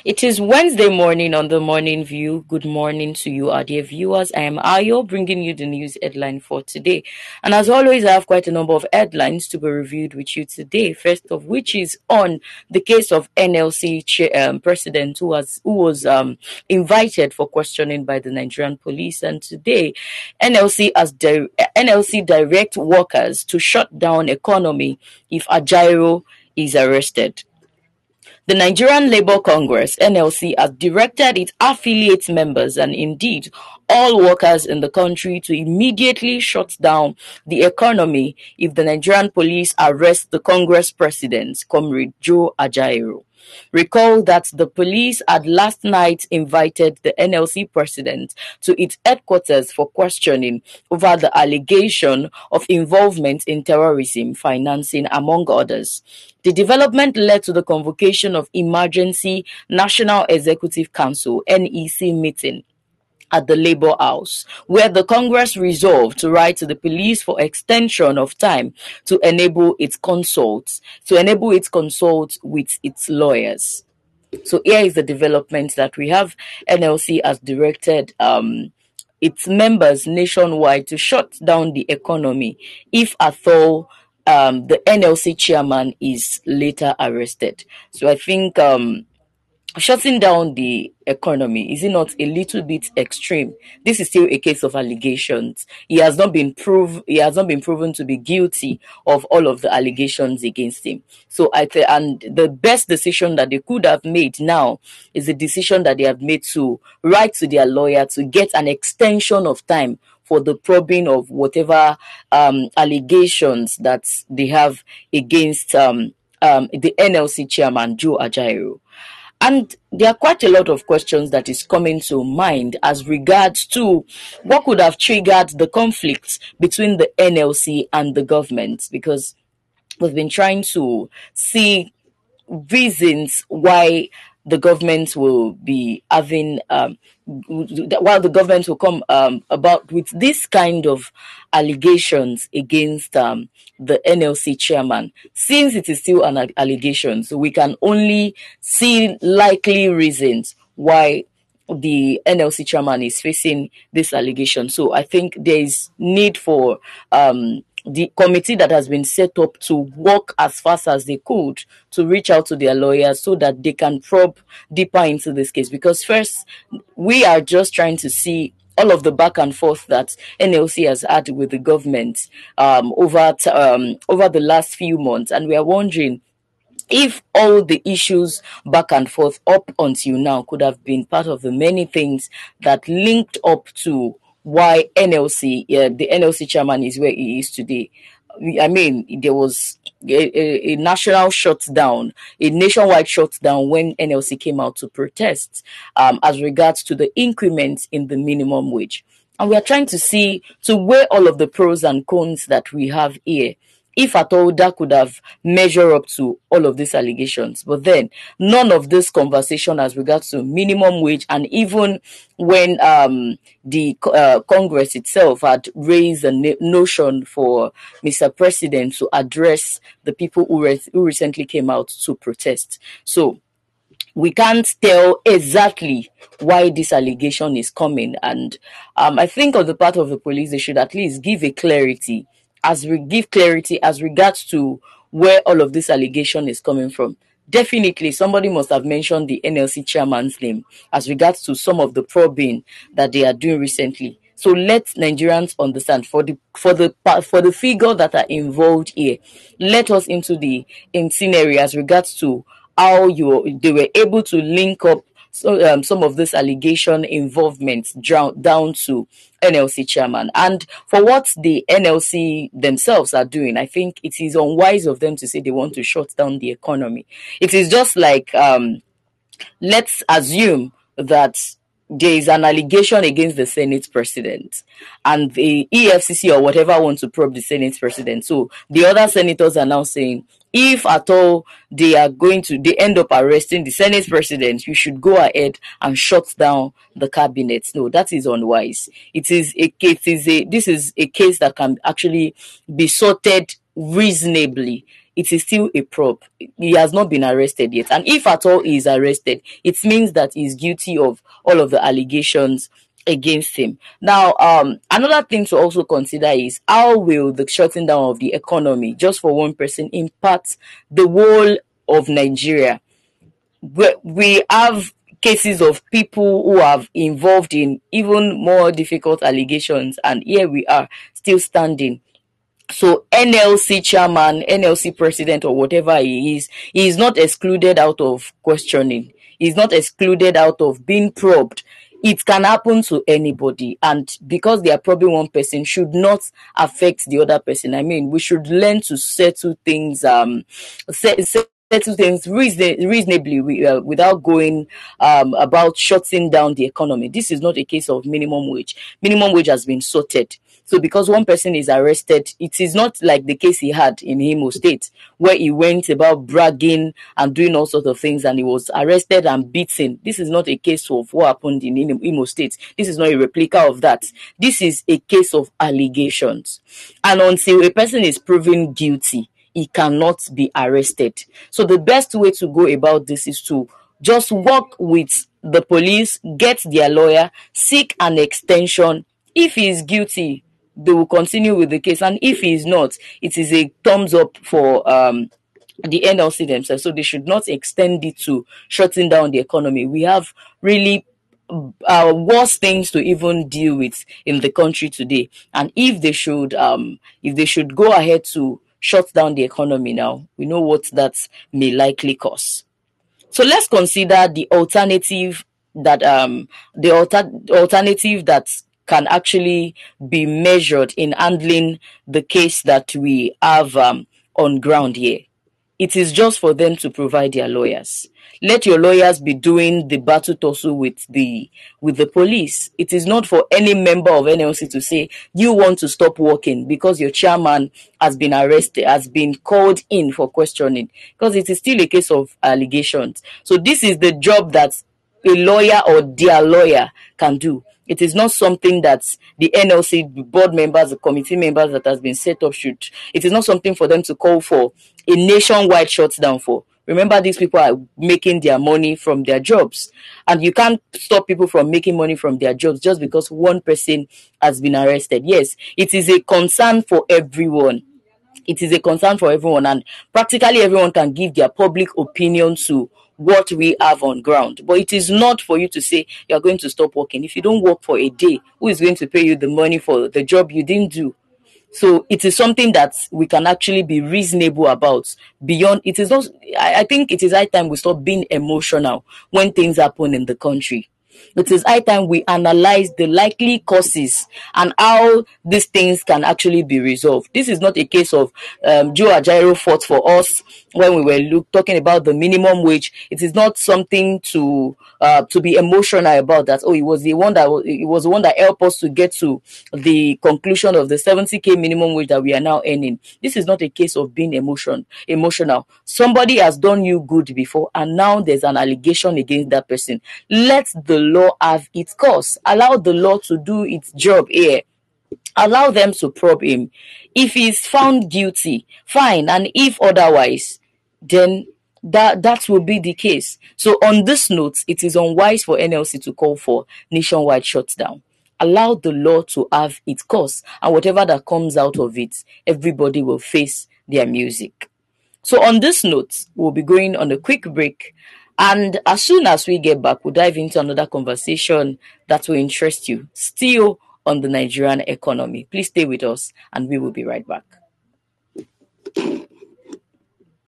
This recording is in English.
It is Wednesday morning on the Morning View. Good morning to you, our dear viewers. I am Ayo, bringing you the news headline for today. And as always, I have quite a number of headlines to be reviewed with you today. First of which is on the case of NLC president who was invited for questioning by the Nigerian police. And today, NLC direct workers to shut down economy if AJAERO is arrested. The Nigerian Labour Congress (NLC) has directed its affiliate members and indeed all workers in the country to immediately shut down the economy if the Nigerian police arrest the Congress president, Comrade Joe AJAERO. Recall that the police had last night invited the NLC president to its headquarters for questioning over the allegation of involvement in terrorism financing, among others. The development led to the convocation of Emergency National Executive Council (NEC) meeting at the Labour House, where the Congress resolved to write to the police for extension of time to enable its consults with its lawyers. So here is the development that we have. NLC has directed its members nationwide to shut down the economy if at all the NLC chairman is later arrested. So I think shutting down the economy, is it not a little bit extreme? This is still a case of allegations. He has not been proven to be guilty of all of the allegations against him. So and the best decision that they could have made now is the decision that they have made to write to their lawyer to get an extension of time for the probing of whatever allegations that they have against the NLC chairman, Joe AJAERO. And there are quite a lot of questions that is coming to mind as regards to what could have triggered the conflict between the NLC and the government, because we've been trying to see reasons why the government will be having while the government will come about with this kind of allegations against the NLC chairman. Since it is still an allegation, so we can only see likely reasons why the NLC chairman is facing this allegation. So I think there is need for the committee that has been set up to work as fast as they could to reach out to their lawyers so that they can probe deeper into this case. Because first, we are just trying to see all of the back and forth that NLC has had with the government over the last few months, and we are wondering if all the issues back and forth up until now could have been part of the many things that linked up to why the NLC chairman is where he is today. I mean, there was a national shutdown, a nationwide shutdown when NLC came out to protest as regards to the increment in the minimum wage. And we are trying to weigh all of the pros and cons that we have here, if at all that could have measured up to all of these allegations. But then none of this conversation as regards to minimum wage, and even when the Congress itself had raised a notion for Mr. President to address the people who recently came out to protest. So we can't tell exactly why this allegation is coming. And I think on the part of the police, they should at least give clarity as regards to where all of this allegation is coming from. Definitely, somebody must have mentioned the NLC chairman's name as regards to some of the probing that they are doing recently. So let Nigerians understand for the figure that are involved here. Let us into the scenario as regards to how they were able to link up some of this allegation involvement down to NLC chairman. And for what the NLC themselves are doing, I think it is unwise of them to say they want to shut down the economy. It is just like, let's assume that there is an allegation against the Senate president and the EFCC or whatever wants to probe the Senate president. So the other senators are now saying, if at all they end up arresting the Senate president, you should go ahead and shut down the cabinet. No, that is unwise. This is a case that can actually be sorted reasonably it is still a probe. He has not been arrested yet. And if at all he is arrested, it means that he is guilty of all of the allegations against him. Now, another thing to also consider is how will the shutting down of the economy just for one person impact the whole of Nigeria? We have cases of people who have involved in even more difficult allegations, and here we are still standing. So NLC chairman, NLC president, or whatever he is not excluded out of questioning. He's not excluded out of being probed. It can happen to anybody, and because they are probing one person should not affect the other person. I mean, we should learn to settle things, settle things reasonably without going about shutting down the economy. This is not a case of minimum wage. Minimum wage has been sorted. So because one person is arrested, it is not like the case he had in Imo State, where he went about bragging and doing all sorts of things and he was arrested and beaten. This is not a case of what happened in Imo State. This is not a replica of that. This is a case of allegations. And until a person is proven guilty, he cannot be arrested. So the best way to go about this is to just work with the police, get their lawyer, seek an extension. If he is guilty, they will continue with the case, and if he is not, it is a thumbs up for the NLC themselves. So they should not extend it to shutting down the economy. We have really worse things to even deal with in the country today, and if they should go ahead to shut down the economy now, we know what that may likely cause. So let's consider the alternative that alternative that can actually be measured in handling the case that we have on ground here. It is just for them to provide their lawyers. Let your lawyers be doing the battle tussle with the police. It is not for any member of NLC to say you want to stop working because your chairman has been arrested, has been called in for questioning, because it is still a case of allegations. So this is the job that a lawyer or their lawyer can do. It is not something that the NLC board members, the committee members that has been set up should. It is not something for them to call for a nationwide shutdown for. Remember, these people are making their money from their jobs, and you can't stop people from making money from their jobs just because one person has been arrested. Yes, it is a concern for everyone. It is a concern for everyone, and practically everyone can give their public opinion to what we have on ground. But it is not for you to say you're going to stop working. If you don't work for a day, who is going to pay you the money for the job you didn't do? So it is something that we can actually be reasonable about. Beyond, it is not, I think it is high time we stop being emotional when things happen in the country. It is high time we analyze the likely causes and how these things can actually be resolved. This is not a case of Joe AJAERO fought for us when we were talking about the minimum wage. It is not something to be emotional about that. Oh, he was the one that helped us to get to the conclusion of the 70K minimum wage that we are now earning. This is not a case of being emotional. Somebody has done you good before, and now there's an allegation against that person. Let the law have its course. Allow the law to do its job here. Allow them to probe him. If he's found guilty, fine. And if otherwise, then that will be the case. So on this note, it is unwise for NLC to call for nationwide shutdown. Allow the law to have its course, and whatever that comes out of it, everybody will face their music. So on this note, we'll be going on a quick break. And as soon as we get back, we'll dive into another conversation that will interest you, still on the Nigerian economy. Please stay with us, and we will be right back.